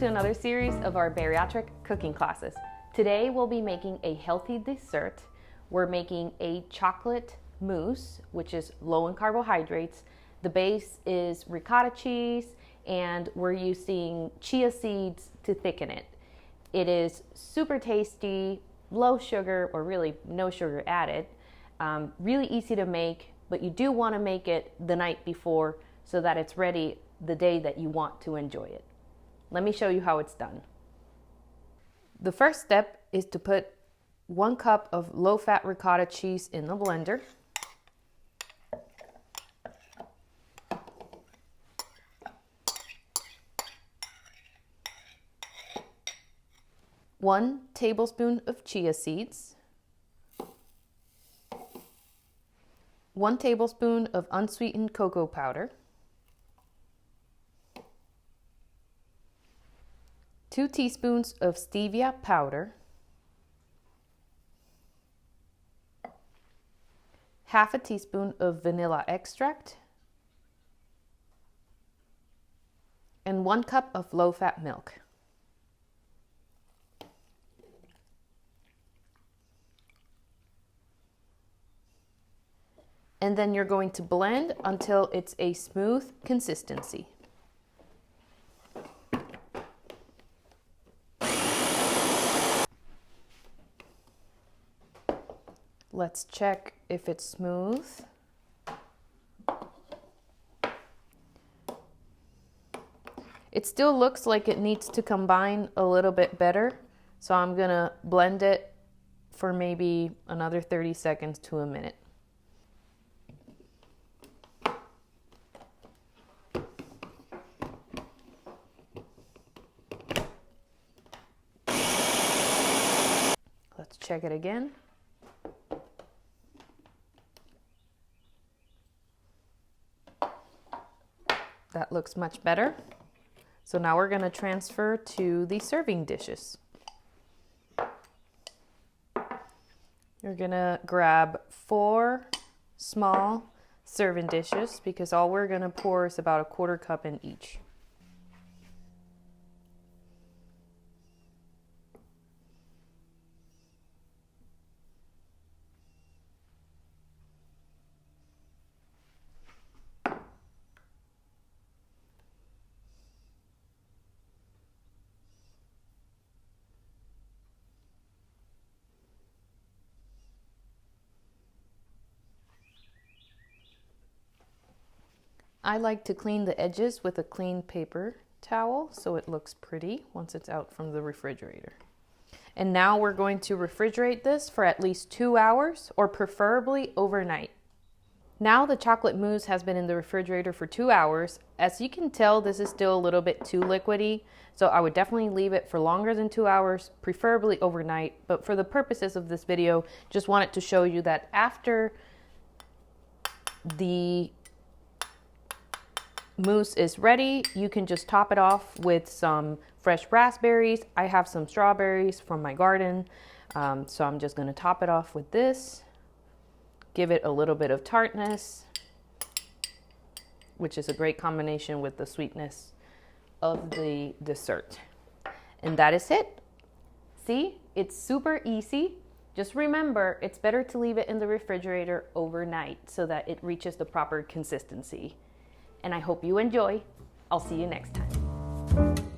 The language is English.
to another series of our bariatric cooking classes. Today we'll be making a healthy dessert. We're making a chocolate mousse, which is low in carbohydrates. The base is ricotta cheese, and we're using chia seeds to thicken it. It is super tasty, low sugar, or really no sugar added. Really easy to make, but you do want to make it the night before so that it's ready the day that you want to enjoy it. Let me show you how it's done. The first step is to put 1 cup of low-fat ricotta cheese in the blender. One tablespoon of chia seeds, 1 tablespoon of unsweetened cocoa powder, 2 teaspoons of stevia powder, half a teaspoon of vanilla extract, and 1 cup of low-fat milk. And then you're going to blend until it's a smooth consistency. Let's check if it's smooth. It still looks like it needs to combine a little bit better, so I'm gonna blend it for maybe another 30 seconds to a minute. Let's check it again. That looks much better. So now we're going to transfer to the serving dishes. You're going to grab 4 small serving dishes because all we're going to pour is about 1/4 cup in each. I like to clean the edges with a clean paper towel so it looks pretty once it's out from the refrigerator. And now we're going to refrigerate this for at least 2 hours, or preferably overnight. Now the chocolate mousse has been in the refrigerator for 2 hours. As you can tell, this is still a little bit too liquidy, so I would definitely leave it for longer than 2 hours, preferably overnight. But for the purposes of this video, just wanted to show you that after the mousse is ready, you can just top it off with some fresh raspberries. I have some strawberries from my garden, so I'm just going to top it off with this. Give it a little bit of tartness, which is a great combination with the sweetness of the dessert. And that is it. See, it's super easy. Just remember, it's better to leave it in the refrigerator overnight so that it reaches the proper consistency. And I hope you enjoy. I'll see you next time.